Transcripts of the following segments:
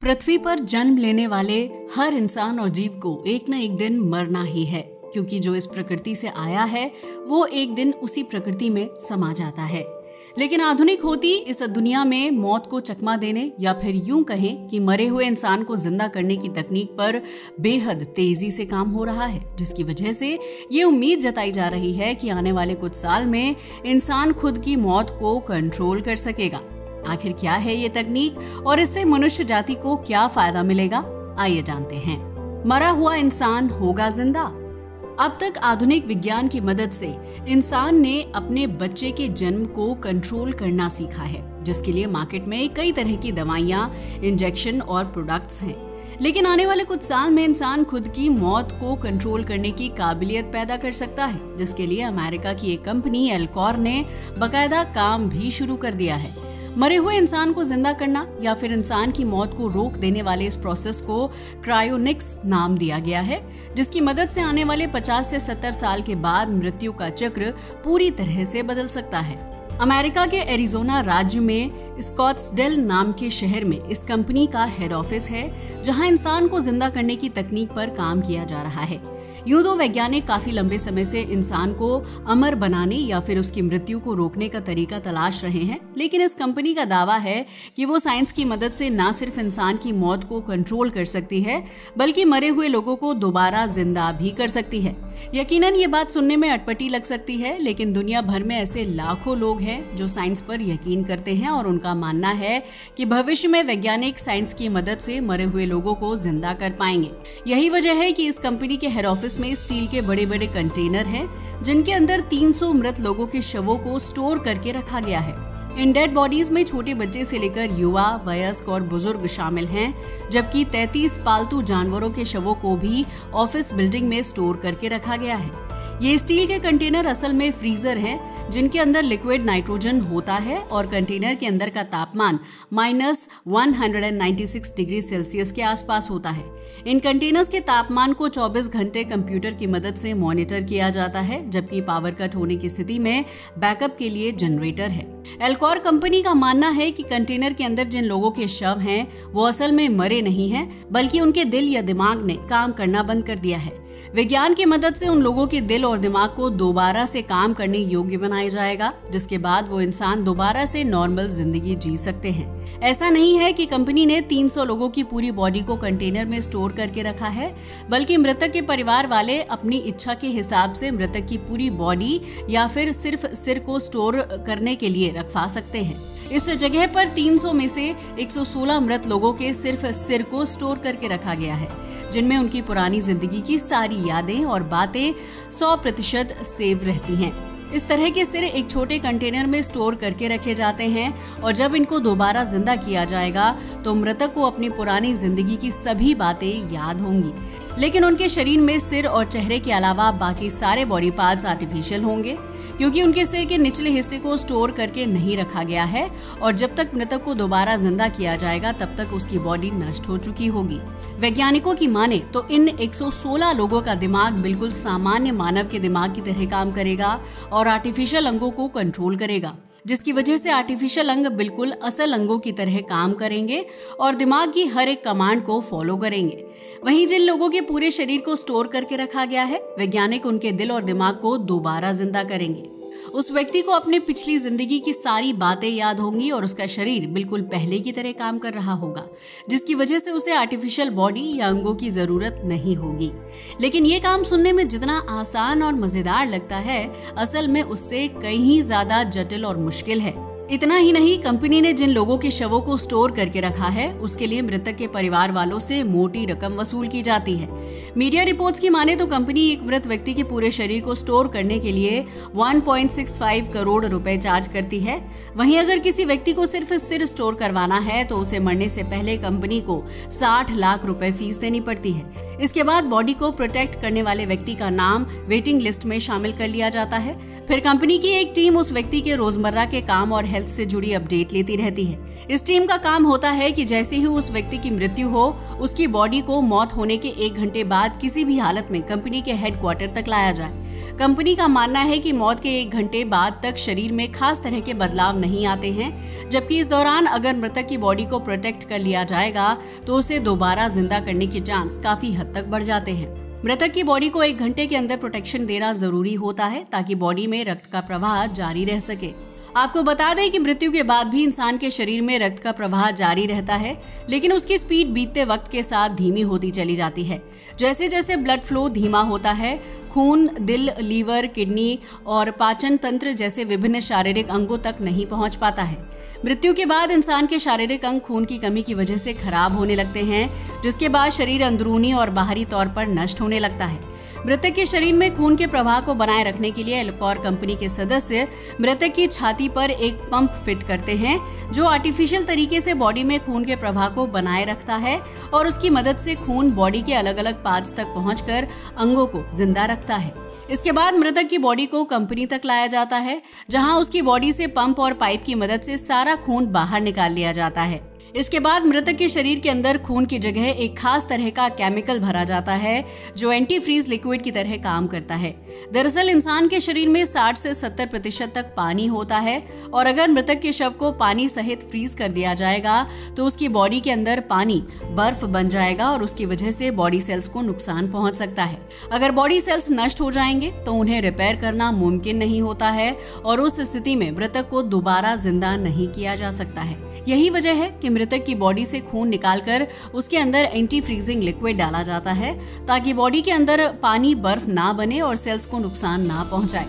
पृथ्वी पर जन्म लेने वाले हर इंसान और जीव को एक न एक दिन मरना ही है, क्योंकि जो इस प्रकृति से आया है वो एक दिन उसी प्रकृति में समा जाता है। लेकिन आधुनिक होती इस दुनिया में मौत को चकमा देने या फिर यूं कहें कि मरे हुए इंसान को जिंदा करने की तकनीक पर बेहद तेजी से काम हो रहा है, जिसकी वजह से ये उम्मीद जताई जा रही है कि आने वाले कुछ साल में इंसान खुद की मौत को कंट्रोल कर सकेगा। आखिर क्या है ये तकनीक और इससे मनुष्य जाति को क्या फायदा मिलेगा, आइए जानते हैं। मरा हुआ इंसान होगा जिंदा। अब तक आधुनिक विज्ञान की मदद से इंसान ने अपने बच्चे के जन्म को कंट्रोल करना सीखा है, जिसके लिए मार्केट में कई तरह की दवाइयां, इंजेक्शन और प्रोडक्ट्स हैं। लेकिन आने वाले कुछ साल में इंसान खुद की मौत को कंट्रोल करने की काबिलियत पैदा कर सकता है, जिसके लिए अमेरिका की एक कंपनी एल्कॉर ने बकायदा काम भी शुरू कर दिया है। मरे हुए इंसान को जिंदा करना या फिर इंसान की मौत को रोक देने वाले इस प्रोसेस को क्रायोनिक्स नाम दिया गया है, जिसकी मदद से आने वाले 50 से 70 साल के बाद मृत्यु का चक्र पूरी तरह से बदल सकता है। अमेरिका के एरिजोना राज्य में स्कॉट्सडेल नाम के शहर में इस कंपनी का हेड ऑफिस है, जहां इंसान को जिंदा करने की तकनीक पर काम किया जा रहा है। यूं तो वैज्ञानिक काफी लंबे समय से इंसान को अमर बनाने या फिर उसकी मृत्यु को रोकने का तरीका तलाश रहे हैं, लेकिन इस कंपनी का दावा है कि वो साइंस की मदद से न सिर्फ इंसान की मौत को कंट्रोल कर सकती है, बल्कि मरे हुए लोगों को दोबारा जिंदा भी कर सकती है। यकीनन ये बात सुनने में अटपटी लग सकती है, लेकिन दुनिया भर में ऐसे लाखों लोग हैं जो साइंस पर यकीन करते हैं और उनका मानना है कि भविष्य में वैज्ञानिक साइंस की मदद से मरे हुए लोगों को जिंदा कर पाएंगे। यही वजह है कि इस कंपनी के हेड ऑफिस में स्टील के बड़े बड़े कंटेनर हैं, जिनके अंदर 300 मृत लोगों के शवों को स्टोर करके रखा गया है। इन डेड बॉडीज में छोटे बच्चे से लेकर युवा, वयस्क और बुजुर्ग शामिल हैं, जबकि 33 पालतू जानवरों के शवों को भी ऑफिस बिल्डिंग में स्टोर करके रखा गया है। ये स्टील के कंटेनर असल में फ्रीजर हैं, जिनके अंदर लिक्विड नाइट्रोजन होता है और कंटेनर के अंदर का तापमान -196 डिग्री सेल्सियस के आसपास होता है। इन कंटेनर्स के तापमान को 24 घंटे कंप्यूटर की मदद से मॉनिटर किया जाता है, जबकि पावर कट होने की स्थिति में बैकअप के लिए जनरेटर है। एल्कॉर कंपनी का मानना है कि कंटेनर के अंदर जिन लोगों के शव हैं, वो असल में मरे नहीं हैं, बल्कि उनके दिल या दिमाग ने काम करना बंद कर दिया है। विज्ञान की मदद से उन लोगों के दिल और दिमाग को दोबारा से काम करने योग्य बनाया जाएगा, जिसके बाद वो इंसान दोबारा से नॉर्मल जिंदगी जी सकते हैं। ऐसा नहीं है कि कंपनी ने 300 लोगों की पूरी बॉडी को कंटेनर में स्टोर करके रखा है, बल्कि मृतक के परिवार वाले अपनी इच्छा के हिसाब से मृतक की पूरी बॉडी या फिर सिर्फ सिर को स्टोर करने के लिए रखवा सकते हैं। इस जगह पर 300 में से 116 मृत लोगों के सिर्फ सिर को स्टोर करके रखा गया है, जिनमें उनकी पुरानी जिंदगी की सारी यादें और बातें 100% सेव रहती हैं। इस तरह के सिर एक छोटे कंटेनर में स्टोर करके रखे जाते हैं और जब इनको दोबारा जिंदा किया जाएगा तो मृतक को अपनी पुरानी जिंदगी की सभी बातें याद होंगी, लेकिन उनके शरीर में सिर और चेहरे के अलावा बाकी सारे बॉडी पार्ट्स आर्टिफिशियल होंगे, क्योंकि उनके सिर के निचले हिस्से को स्टोर करके नहीं रखा गया है और जब तक मृतक को दोबारा जिंदा किया जाएगा तब तक उसकी बॉडी नष्ट हो चुकी होगी। वैज्ञानिकों की माने तो इन 116 लोगों का दिमाग बिल्कुल सामान्य मानव के दिमाग की तरह काम करेगा और आर्टिफिशियल अंगों को कंट्रोल करेगा, जिसकी वजह से आर्टिफिशियल अंग बिल्कुल असल अंगों की तरह काम करेंगे और दिमाग की हर एक कमांड को फॉलो करेंगे। वहीं जिन लोगों के पूरे शरीर को स्टोर करके रखा गया है, वैज्ञानिक उनके दिल और दिमाग को दोबारा जिंदा करेंगे। उस व्यक्ति को अपने पिछली जिंदगी की सारी बातें याद होंगी और उसका शरीर बिल्कुल पहले की तरह काम कर रहा होगा, जिसकी वजह से उसे आर्टिफिशियल बॉडी या अंगों की जरूरत नहीं होगी। लेकिन ये काम सुनने में जितना आसान और मजेदार लगता है, असल में उससे कहीं ज्यादा जटिल और मुश्किल है। इतना ही नहीं, कंपनी ने जिन लोगों के शवों को स्टोर करके रखा है, उसके लिए मृतक के परिवार वालों से मोटी रकम वसूल की जाती है। मीडिया रिपोर्ट्स की माने तो कंपनी एक मृत व्यक्ति के पूरे शरीर को स्टोर करने के लिए 1.65 करोड़ रुपए चार्ज करती है। वहीं अगर किसी व्यक्ति को सिर्फ सिर स्टोर करवाना है तो उसे मरने से पहले कंपनी को 60 लाख रुपए फीस देनी पड़ती है। इसके बाद बॉडी को प्रोटेक्ट करने वाले व्यक्ति का नाम वेटिंग लिस्ट में शामिल कर लिया जाता है। फिर कंपनी की एक टीम उस व्यक्ति के रोजमर्रा के काम और हेल्थ से जुड़ी अपडेट लेती रहती है। इस टीम का काम होता है कि जैसे ही उस व्यक्ति की मृत्यु हो, उसकी बॉडी को मौत होने के 1 घंटे बाद किसी भी हालत में कंपनी के हेडक्वार्टर तक लाया जाए। कंपनी का मानना है कि मौत के 1 घंटे बाद तक शरीर में खास तरह के बदलाव नहीं आते हैं, जबकि इस दौरान अगर मृतक की बॉडी को प्रोटेक्ट कर लिया जाएगा तो उसे दोबारा जिंदा करने के चांस काफी हद तक बढ़ जाते हैं। मृतक की बॉडी को 1 घंटे के अंदर प्रोटेक्शन देना जरूरी होता है ताकि बॉडी में रक्त का प्रवाह जारी रह सके। आपको बता दें कि मृत्यु के बाद भी इंसान के शरीर में रक्त का प्रवाह जारी रहता है, लेकिन उसकी स्पीड बीतते वक्त के साथ धीमी होती चली जाती है। जैसे जैसे ब्लड फ्लो धीमा होता है, खून दिल, लीवर, किडनी और पाचन तंत्र जैसे विभिन्न शारीरिक अंगों तक नहीं पहुंच पाता है। मृत्यु के बाद इंसान के शारीरिक अंग खून की कमी की वजह से खराब होने लगते हैं, जिसके बाद शरीर अंदरूनी और बाहरी तौर पर नष्ट होने लगता है। मृतक के शरीर में खून के प्रवाह को बनाए रखने के लिए एल्कोर कंपनी के सदस्य मृतक की छाती पर एक पंप फिट करते हैं, जो आर्टिफिशियल तरीके से बॉडी में खून के प्रवाह को बनाए रखता है और उसकी मदद से खून बॉडी के अलग अलग पार्ट्स तक पहुंचकर अंगों को जिंदा रखता है। इसके बाद मृतक की बॉडी को कंपनी तक लाया जाता है, जहां उसकी बॉडी से पंप और पाइप की मदद से सारा खून बाहर निकाल लिया जाता है। इसके बाद मृतक के शरीर के अंदर खून की जगह एक खास तरह का केमिकल भरा जाता है, जो एंटी फ्रीज लिक्विड की तरह काम करता है। दरअसल इंसान के शरीर में 60 से 70% तक पानी होता है और अगर मृतक के शव को पानी सहित फ्रीज कर दिया जाएगा तो उसकी बॉडी के अंदर पानी बर्फ बन जाएगा और उसकी वजह से बॉडी सेल्स को नुकसान पहुंच सकता है। अगर बॉडी सेल्स नष्ट हो जाएंगे तो उन्हें रिपेयर करना मुमकिन नहीं होता है और उस स्थिति में मृतक को दोबारा जिंदा नहीं किया जा सकता है। यही वजह है कि मृतक की बॉडी से खून निकालकर उसके अंदर एंटी फ्रीजिंग लिक्विड डाला जाता है, ताकि बॉडी के अंदर पानी बर्फ ना बने और सेल्स को नुकसान ना पहुंचाए।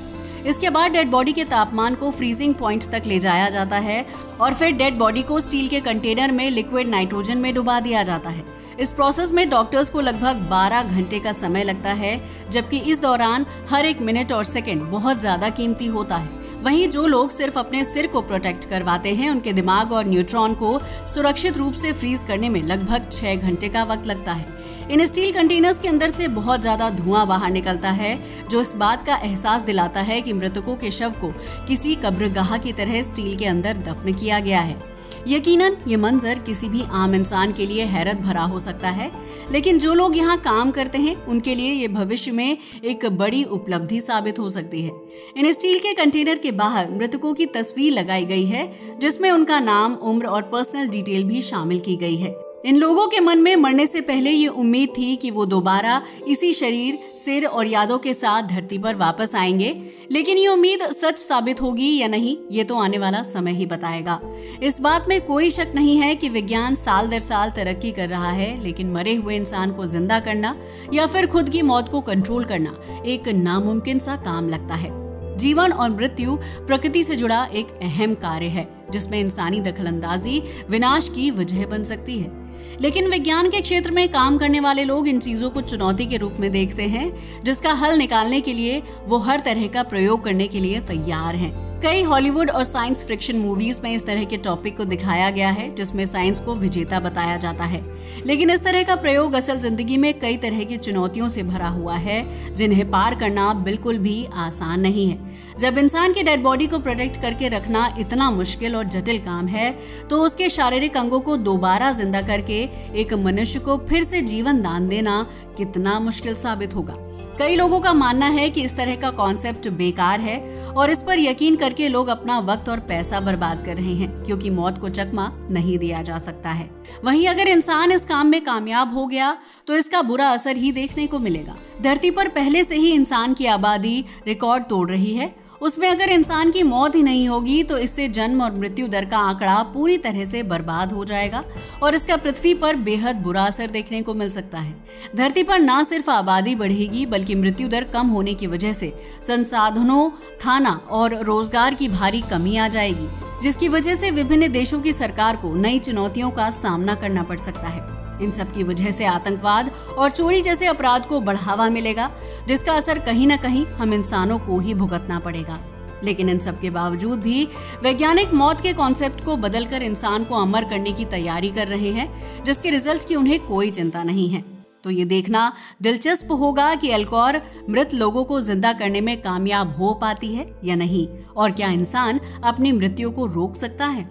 इसके बाद डेड बॉडी के तापमान को फ्रीजिंग पॉइंट तक ले जाया जाता है और फिर डेड बॉडी को स्टील के कंटेनर में लिक्विड नाइट्रोजन में डुबा दिया जाता है। इस प्रोसेस में डॉक्टर्स को लगभग 12 घंटे का समय लगता है, जबकि इस दौरान हर एक मिनट और सेकंड बहुत ज्यादा कीमती होता है। वहीं जो लोग सिर्फ अपने सिर को प्रोटेक्ट करवाते हैं, उनके दिमाग और न्यूट्रॉन को सुरक्षित रूप से फ्रीज करने में लगभग 6 घंटे का वक्त लगता है। इन स्टील कंटेनर्स के अंदर से बहुत ज्यादा धुआं बाहर निकलता है, जो इस बात का एहसास दिलाता है कि मृतकों के शव को किसी कब्रगाह की तरह स्टील के अंदर दफन किया गया है। यकीनन ये मंजर किसी भी आम इंसान के लिए हैरत भरा हो सकता है, लेकिन जो लोग यहाँ काम करते हैं उनके लिए ये भविष्य में एक बड़ी उपलब्धि साबित हो सकती है। इन स्टील के कंटेनर के बाहर मृतकों की तस्वीर लगाई गई है, जिसमें उनका नाम, उम्र और पर्सनल डिटेल भी शामिल की गई है। इन लोगों के मन में मरने से पहले ये उम्मीद थी कि वो दोबारा इसी शरीर, सिर और यादों के साथ धरती पर वापस आएंगे, लेकिन ये उम्मीद सच साबित होगी या नहीं, ये तो आने वाला समय ही बताएगा। इस बात में कोई शक नहीं है कि विज्ञान साल दर साल तरक्की कर रहा है, लेकिन मरे हुए इंसान को जिंदा करना या फिर खुद की मौत को कंट्रोल करना एक नामुमकिन सा काम लगता है। जीवन और मृत्यु प्रकृति से जुड़ा एक अहम कार्य है, जिसमें इंसानी दखलंदाजी विनाश की वजह बन सकती है। लेकिन विज्ञान के क्षेत्र में काम करने वाले लोग इन चीजों को चुनौती के रूप में देखते हैं, जिसका हल निकालने के लिए वो हर तरह का प्रयोग करने के लिए तैयार हैं। कई हॉलीवुड और साइंस फिक्शन मूवीज में इस तरह के टॉपिक को दिखाया गया है, जिसमें साइंस को विजेता बताया जाता है। लेकिन इस तरह का प्रयोग असल जिंदगी में कई तरह की चुनौतियों से भरा हुआ है, जिन्हें पार करना बिल्कुल भी आसान नहीं है। जब इंसान की डेड बॉडी को प्रोटेक्ट करके रखना इतना मुश्किल और जटिल काम है, तो उसके शारीरिक अंगों को दोबारा जिंदा करके एक मनुष्य को फिर से जीवन दान देना कितना मुश्किल साबित होगा। कई लोगों का मानना है कि इस तरह का कॉन्सेप्ट बेकार है और इस पर यकीन करके लोग अपना वक्त और पैसा बर्बाद कर रहे हैं, क्योंकि मौत को चकमा नहीं दिया जा सकता है। वहीं अगर इंसान इस काम में कामयाब हो गया तो इसका बुरा असर ही देखने को मिलेगा। धरती पर पहले से ही इंसान की आबादी रिकॉर्ड तोड़ रही है, उसमें अगर इंसान की मौत ही नहीं होगी तो इससे जन्म और मृत्यु दर का आंकड़ा पूरी तरह से बर्बाद हो जाएगा और इसका पृथ्वी पर बेहद बुरा असर देखने को मिल सकता है। धरती पर न सिर्फ आबादी बढ़ेगी, बल्कि मृत्यु दर कम होने की वजह से संसाधनों, खाना और रोजगार की भारी कमी आ जाएगी, जिसकी वजह से विभिन्न देशों की सरकार को नई चुनौतियों का सामना करना पड़ सकता है। इन सब की वजह से आतंकवाद और चोरी जैसे अपराध को बढ़ावा मिलेगा, जिसका असर कहीं न कहीं हम इंसानों को ही भुगतना पड़ेगा। लेकिन इन सब के बावजूद भी वैज्ञानिक मौत के कॉन्सेप्ट को बदलकर इंसान को अमर करने की तैयारी कर रहे हैं, जिसके रिजल्ट की उन्हें कोई चिंता नहीं है। तो ये देखना दिलचस्प होगा कि एल्कोर मृत लोगों को जिंदा करने में कामयाब हो पाती है या नहीं, और क्या इंसान अपनी मृत्यु को रोक सकता है।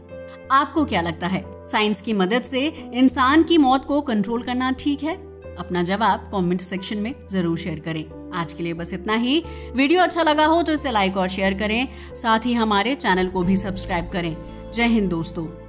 आपको क्या लगता है, साइंस की मदद से इंसान की मौत को कंट्रोल करना ठीक है? अपना जवाब कमेंट सेक्शन में जरूर शेयर करें। आज के लिए बस इतना ही। वीडियो अच्छा लगा हो तो इसे लाइक और शेयर करें, साथ ही हमारे चैनल को भी सब्सक्राइब करें। जय हिंद दोस्तों।